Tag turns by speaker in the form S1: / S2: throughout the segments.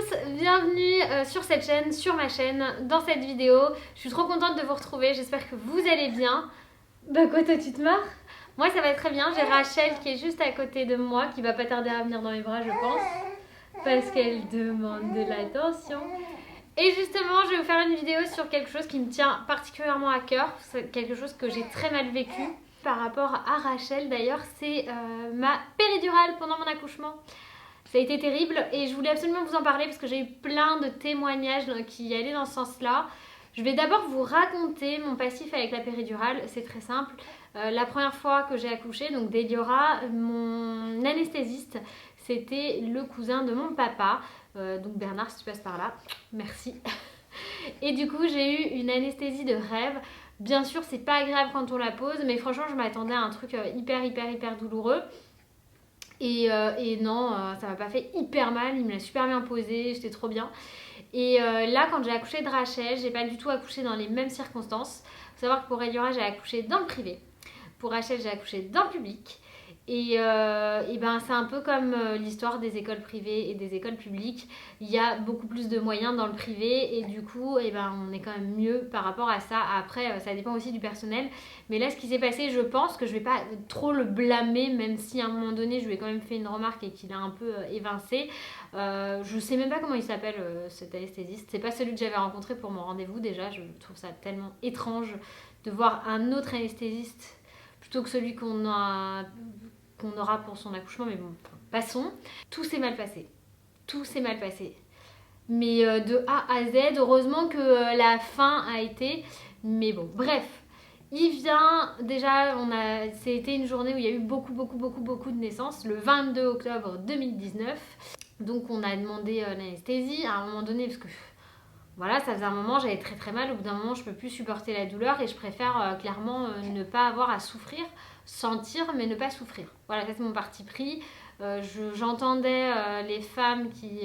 S1: tous, bienvenue sur cette chaîne, sur ma chaîne, dans cette vidéo. Je suis trop contente de vous retrouver, j'espère que vous allez bien. Bah quoi, toi tu te marres? Moi ça va très bien, j'ai Rachel qui est juste à côté de moi, qui va pas tarder à venir dans mes bras je pense, parce qu'elle demande de l'attention. Et justement je vais vous faire une vidéo sur quelque chose qui me tient particulièrement à cœur, c'est quelque chose que j'ai très mal vécu par rapport à Rachel d'ailleurs, c'est ma péridurale pendant mon accouchement. Ça a été terrible et je voulais absolument vous en parler parce que j'ai eu plein de témoignages qui allaient dans ce sens-là. Je vais d'abord vous raconter mon passif avec la péridurale, c'est très simple. La première fois que j'ai accouché, donc d'Eliora, mon anesthésiste, c'était le cousin de mon papa. Donc Bernard, si tu passes par là, merci. Et du coup, j'ai eu une anesthésie de rêve. Bien sûr, c'est pas agréable quand on la pose, mais franchement, je m'attendais à un truc hyper douloureux. Et non, ça m'a pas fait hyper mal, il me l'a super bien posé, j'étais trop bien. Et là, quand j'ai accouché de Rachel, j'ai pas du tout accouché dans les mêmes circonstances. Faut savoir que pour Eliora, j'ai accouché dans le privé. Pour Rachel, j'ai accouché dans le public. Et ben c'est un peu comme l'histoire des écoles privées et des écoles publiques. Il y a beaucoup plus de moyens dans le privé et du coup et ben, on est quand même mieux par rapport à ça. Après ça dépend aussi du personnel. Mais là ce qui s'est passé, je pense que je vais pas trop le blâmer, même si à un moment donné je lui ai quand même fait une remarque et qu'il a un peu évincé. Je sais même pas comment il s'appelle cet anesthésiste. C'est pas celui que j'avais rencontré pour mon rendez-vous déjà. Je trouve ça tellement étrange de voir un autre anesthésiste plutôt que celui qu'on aura pour son accouchement, mais bon, passons. Tout s'est mal passé. Tout s'est mal passé. Mais de A à Z, heureusement que la fin a été... Mais bon, bref. Il vient, déjà, c'était une journée où il y a eu beaucoup de naissances, le 22 octobre 2019. Donc on a demandé l'anesthésie à un moment donné, parce que... Voilà, ça faisait un moment, j'avais très mal. Au bout d'un moment, je ne peux plus supporter la douleur et je préfère clairement ne pas avoir à souffrir, sentir mais ne pas souffrir. Voilà, ça c'est mon parti pris. J'entendais les femmes qui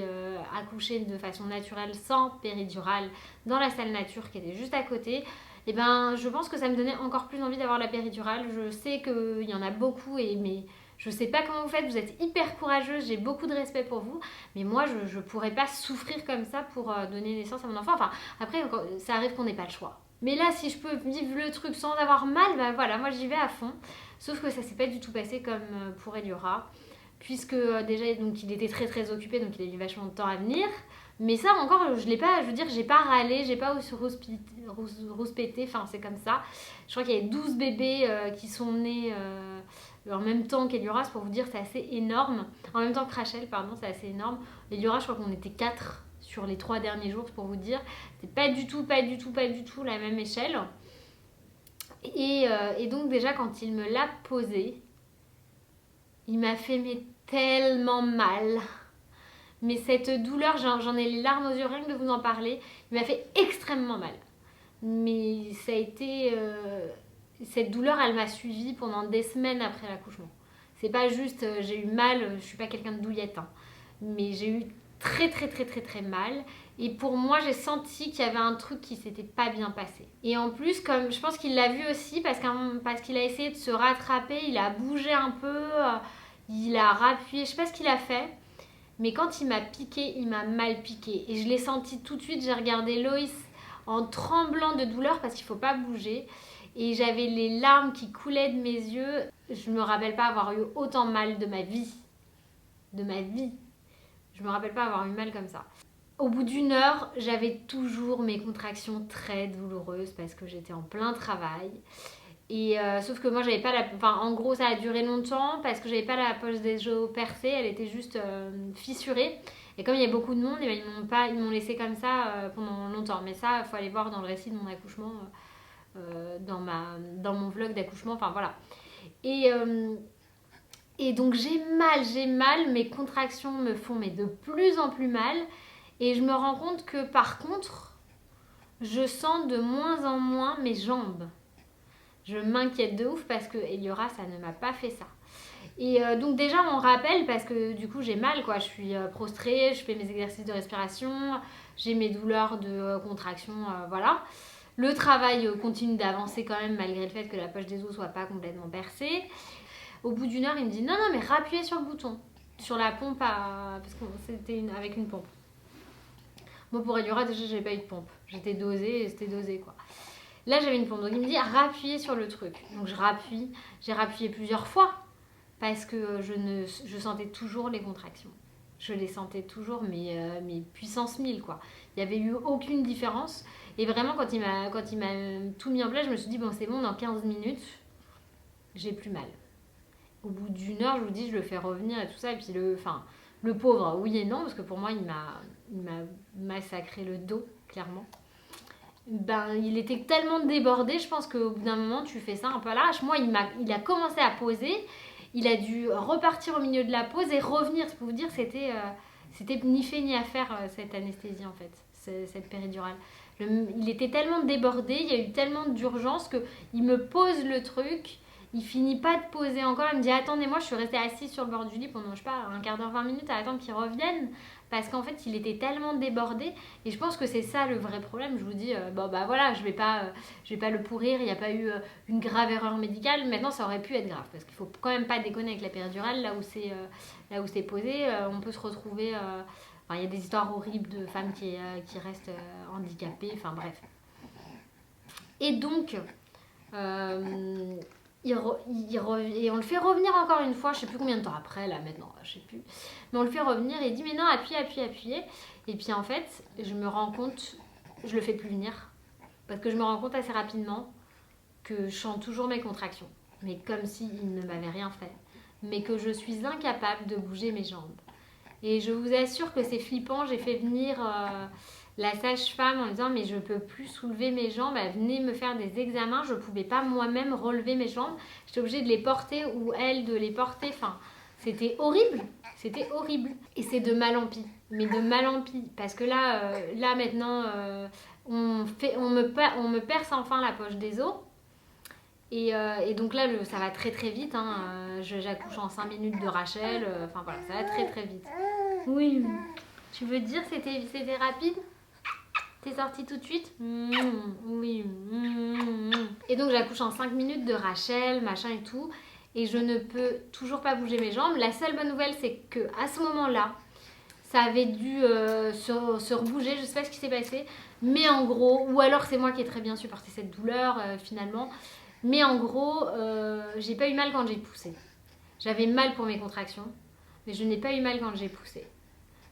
S1: accouchaient de façon naturelle sans péridurale dans la salle nature qui était juste à côté. Et ben, je pense que ça me donnait encore plus envie d'avoir la péridurale. Je sais qu'il y en a beaucoup mais je sais pas comment vous faites, vous êtes hyper courageuse, j'ai beaucoup de respect pour vous, mais moi je pourrais pas souffrir comme ça pour donner naissance à mon enfant. Enfin, après, ça arrive qu'on n'ait pas le choix. Mais là, si je peux vivre le truc sans avoir mal, ben voilà, moi j'y vais à fond. Sauf que ça s'est pas du tout passé comme pour Eliora, puisque déjà donc, il était très occupé, donc il a eu vachement de temps à venir. Mais ça encore, je l'ai pas, je veux dire, j'ai pas râlé, j'ai pas rouspété, enfin c'est comme ça. Je crois qu'il y avait 12 bébés qui sont nés en même temps qu'Eliora, c'est pour vous dire, c'est assez énorme. En même temps que Rachel, pardon, c'est assez énorme. Eliora, je crois qu'on était 4 sur les 3 derniers jours, c'est pour vous dire. C'est pas du tout la même échelle. Et donc déjà, quand il me l'a posé, il m'a fait tellement mal. Mais cette douleur, j'en ai les larmes aux yeux rien que de vous en parler. Il m'a fait extrêmement mal. Mais ça a été... cette douleur, elle m'a suivie pendant des semaines après l'accouchement. C'est pas juste j'ai eu mal, je suis pas quelqu'un de douillette, hein, mais j'ai eu très mal. Et pour moi, j'ai senti qu'il y avait un truc qui s'était pas bien passé. Et en plus, comme je pense qu'il l'a vu aussi, parce qu'il a essayé de se rattraper, il a bougé un peu, il a rappuyé, je sais pas ce qu'il a fait. Mais quand il m'a piqué, il m'a mal piqué. Et je l'ai senti tout de suite, j'ai regardé Loïs en tremblant de douleur parce qu'il ne faut pas bouger. Et j'avais les larmes qui coulaient de mes yeux. Je ne me rappelle pas avoir eu autant mal de ma vie. De ma vie. Je ne me rappelle pas avoir eu mal comme ça. Au bout d'une heure, j'avais toujours mes contractions très douloureuses parce que j'étais en plein travail. Et sauf que moi j'avais pas en gros ça a duré longtemps parce que j'avais pas la poche des os percée, elle était juste fissurée. Et comme il y a beaucoup de monde, ils m'ont laissé comme ça pendant longtemps. Mais ça, il faut aller voir dans le récit de mon accouchement, dans mon vlog d'accouchement, enfin voilà. Et donc j'ai mal, mes contractions me font de plus en plus mal. Et je me rends compte que par contre, je sens de moins en moins mes jambes. Je m'inquiète de ouf parce que Eliora, ça ne m'a pas fait ça. Et donc déjà, on rappelle parce que du coup, j'ai mal, quoi. Je suis prostrée, je fais mes exercices de respiration, j'ai mes douleurs de contraction, voilà. Le travail continue d'avancer quand même malgré le fait que la poche des os soit pas complètement percée. Au bout d'une heure, il me dit non, mais rappuyez sur le bouton, sur la pompe, parce que c'était avec une pompe. Moi, pour Eliora, déjà, j'avais pas eu de pompe. J'étais dosée et c'était dosé, quoi. Là, j'avais une pompe. Donc, il me dit, rappuyer sur le truc. Donc, je rappuie. J'ai rappuyé plusieurs fois parce que je sentais toujours les contractions. Je les sentais toujours, mais puissance 1000, quoi. Il n'y avait eu aucune différence. Et vraiment, quand il m'a tout mis en place, je me suis dit, bon, c'est bon, dans 15 minutes, j'ai plus mal. Au bout d'une heure, je vous dis, je le fais revenir et tout ça. Et puis, le pauvre, oui et non, parce que pour moi, il m'a massacré le dos, clairement. Ben, il était tellement débordé, je pense qu'au bout d'un moment, tu fais ça un peu à l'arrache. Moi, il a commencé à poser. Il a dû repartir au milieu de la pause et revenir. Pour vous dire, c'était ni fait ni à faire, cette anesthésie, en fait, cette péridurale. Il était tellement débordé, il y a eu tellement d'urgence qu'il me pose le truc. Il finit pas de poser encore. Il me dit, attendez-moi, je suis restée assise sur le bord du lit pendant, je sais pas, un quart d'heure, 20 minutes à attendre qu'il revienne. Parce qu'en fait, il était tellement débordé. Et je pense que c'est ça le vrai problème. Je vous dis, voilà, je vais pas le pourrir. Il n'y a pas eu une grave erreur médicale. Maintenant, ça aurait pu être grave. Parce qu'il faut quand même pas déconner avec la péridurale. Là où c'est posé, on peut se retrouver... il y a des histoires horribles de femmes qui restent handicapées. Enfin, bref. Et donc... et on le fait revenir encore une fois, je sais plus combien de temps après là maintenant, je sais plus, mais on le fait revenir et il dit mais non, appuyez, et puis en fait je me rends compte, je le fais plus venir parce que je me rends compte assez rapidement que je sens toujours mes contractions, mais comme s'il ne m'avait rien fait, mais que je suis incapable de bouger mes jambes. Et je vous assure que c'est flippant. J'ai fait venir la sage-femme en disant mais je peux plus soulever mes jambes, elle venait me faire des examens, je pouvais pas moi-même relever mes jambes, j'étais obligée de les porter ou elle de les porter, enfin c'était horrible, et c'est de mal en pis, mais de mal en pis, parce que là maintenant on me perce enfin la poche des os. Et donc là, ça va très très vite. J'accouche en 5 minutes de Rachel. Enfin voilà, ça va très très vite. Oui. Tu veux dire c'était rapide? T'es sortie tout de suite? Oui. Et donc j'accouche en 5 minutes de Rachel, machin et tout. Et je ne peux toujours pas bouger mes jambes. La seule bonne nouvelle, c'est qu'à ce moment-là, ça avait dû se rebouger. Je sais pas ce qui s'est passé. Mais en gros, ou alors c'est moi qui ai très bien supporté cette douleur finalement. Mais en gros, j'ai pas eu mal quand j'ai poussé. J'avais mal pour mes contractions, mais je n'ai pas eu mal quand j'ai poussé.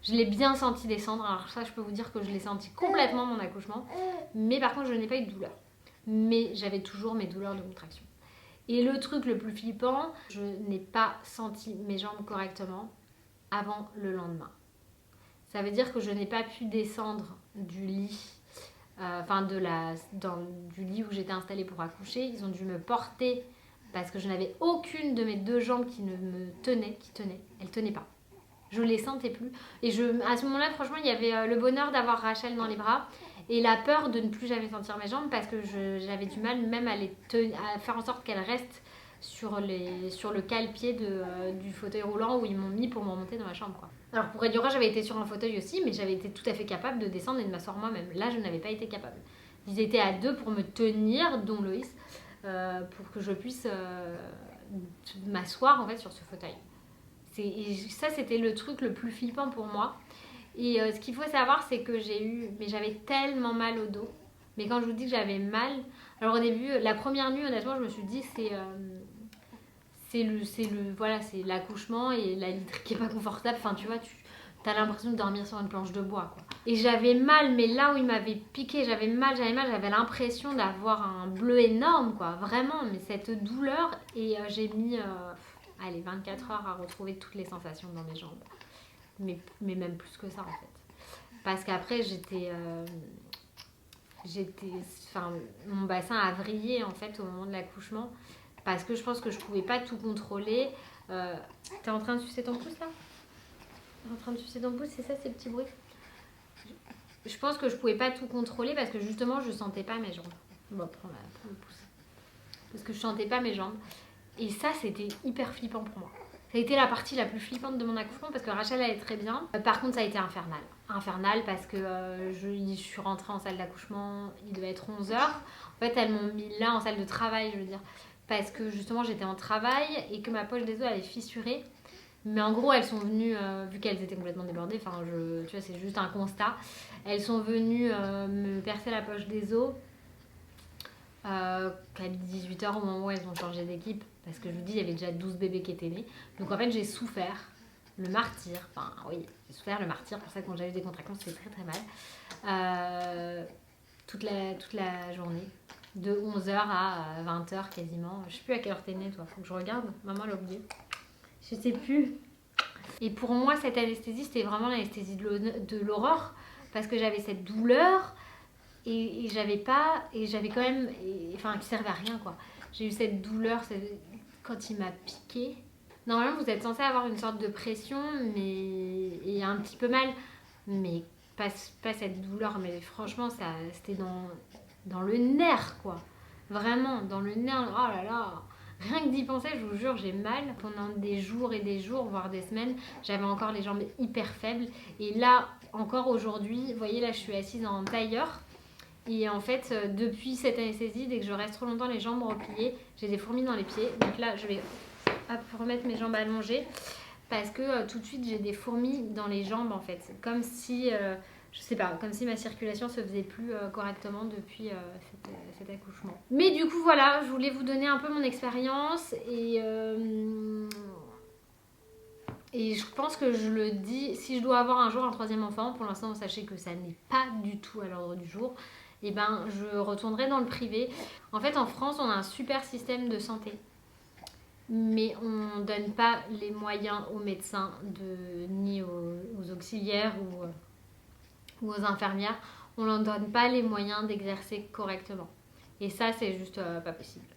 S1: Je l'ai bien senti descendre, alors ça je peux vous dire que je l'ai senti complètement mon accouchement, mais par contre je n'ai pas eu de douleur. Mais j'avais toujours mes douleurs de contraction. Et le truc le plus flippant, je n'ai pas senti mes jambes correctement avant le lendemain. Ça veut dire que je n'ai pas pu descendre du lit. Du lit où j'étais installée pour accoucher, ils ont dû me porter parce que je n'avais aucune de mes deux jambes qui tenaient, elles tenaient pas. Je les sentais plus. Et à ce moment-là, franchement, il y avait le bonheur d'avoir Rachel dans les bras et la peur de ne plus jamais sentir mes jambes parce que j'avais du mal même à faire en sorte qu'elles restent sur le cale-pied du fauteuil roulant où ils m'ont mis pour me remonter dans ma chambre, quoi. Alors pour Eliora, j'avais été sur un fauteuil aussi, mais j'avais été tout à fait capable de descendre et de m'asseoir moi-même. Là, je n'avais pas été capable. Ils étaient à deux pour me tenir, dont Loïs, pour que je puisse m'asseoir en fait sur ce fauteuil. Et ça, c'était le truc le plus flippant pour moi. Et ce qu'il faut savoir, c'est que j'avais tellement mal au dos. Mais quand je vous dis que j'avais mal, alors au début, la première nuit, honnêtement, je me suis dit c'est l'accouchement et la literie qui est pas confortable. Enfin, tu vois, t'as l'impression de dormir sur une planche de bois, quoi. Et j'avais mal, mais là où il m'avait piqué, j'avais l'impression d'avoir un bleu énorme, quoi. Vraiment, mais cette douleur. Et j'ai mis 24 heures à retrouver toutes les sensations dans mes jambes. Mais même plus que ça, en fait. Parce qu'après, mon bassin a vrillé, en fait, au moment de l'accouchement. Parce que je pense que je pouvais pas tout contrôler. T'es en train de sucer ton pouce, là? T'es en train de sucer ton pouce, c'est ça, ces petits bruits? Je pense que je pouvais pas tout contrôler parce que justement, je sentais pas mes jambes. Bon, prends le pouce. Parce que je sentais pas mes jambes. Et ça, c'était hyper flippant pour moi. Ça a été la partie la plus flippante de mon accouchement parce que Rachel allait très bien. Par contre, ça a été infernal. Infernal parce que je suis rentrée en salle d'accouchement, il devait être 11h. En fait, elles m'ont mis là en salle de travail, je veux dire. Parce que justement, j'étais en travail et que ma poche des os, elle est fissurée. Mais en gros, elles sont venues, vu qu'elles étaient complètement débordées, enfin, tu vois, c'est juste un constat. Elles sont venues me percer la poche des os qu'à 18h au moment où elles ont changé d'équipe. Parce que je vous dis, il y avait déjà 12 bébés qui étaient nés. Donc en fait, j'ai souffert le martyr. Enfin, oui, j'ai souffert le martyr. Pour ça, quand j'ai eu des contractions, c'était très très mal. Toute la journée. De 11h à 20h quasiment. Je sais plus à quelle heure t'es née, toi. Faut que je regarde. Maman l'a oublié. Je sais plus. Et pour moi, cette anesthésie, c'était vraiment l'anesthésie de l'horreur. Parce que j'avais cette douleur. Et j'avais pas. Et j'avais quand même. Enfin, qui servait à rien, quoi. J'ai eu cette douleur quand il m'a piqué. Normalement, vous êtes censé avoir une sorte de pression, mais. Et un petit peu mal. Mais pas cette douleur. Mais franchement, c'était dans le nerf, quoi. Vraiment, dans le nerf. Oh là là. Rien que d'y penser, je vous jure, j'ai mal. Pendant des jours et des jours, voire des semaines, j'avais encore les jambes hyper faibles. Et là, encore aujourd'hui, vous voyez, là, je suis assise en tailleur. Et en fait, depuis cette anesthésie, dès que je reste trop longtemps les jambes repliées, j'ai des fourmis dans les pieds. Donc là, je vais remettre mes jambes allongées parce que tout de suite, j'ai des fourmis dans les jambes en fait. Comme si, je sais pas, comme si ma circulation se faisait plus correctement depuis cet accouchement. Mais du coup, voilà, je voulais vous donner un peu mon expérience et je pense que je le dis, si je dois avoir un jour un troisième enfant, pour l'instant, sachez que ça n'est pas du tout à l'ordre du jour. Et ben, je retournerai dans le privé. En fait, en France, on a un super système de santé. Mais on ne donne pas les moyens aux médecins, ni aux auxiliaires ou aux infirmières. On ne leur donne pas les moyens d'exercer correctement. Et ça, c'est juste pas possible.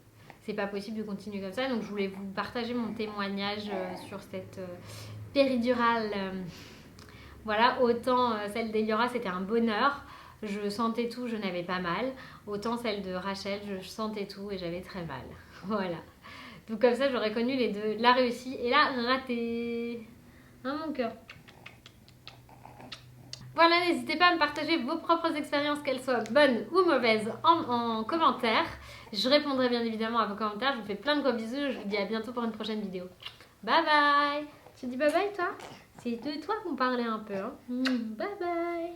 S1: C'est pas possible de continuer comme ça. Donc, je voulais vous partager mon témoignage sur cette péridurale. Voilà, autant celle d'Eliora, c'était un bonheur. Je sentais tout, je n'avais pas mal. Autant celle de Rachel, je sentais tout et j'avais très mal. Voilà. Donc comme ça, j'aurais connu les deux. La réussie et la ratée. Hein, mon cœur. Voilà, n'hésitez pas à me partager vos propres expériences, qu'elles soient bonnes ou mauvaises, en commentaire. Je répondrai bien évidemment à vos commentaires. Je vous fais plein de gros bisous. Je vous dis à bientôt pour une prochaine vidéo. Bye bye. Tu dis bye bye, toi? C'est de toi qu'on parlait un peu. Hein. Bye bye.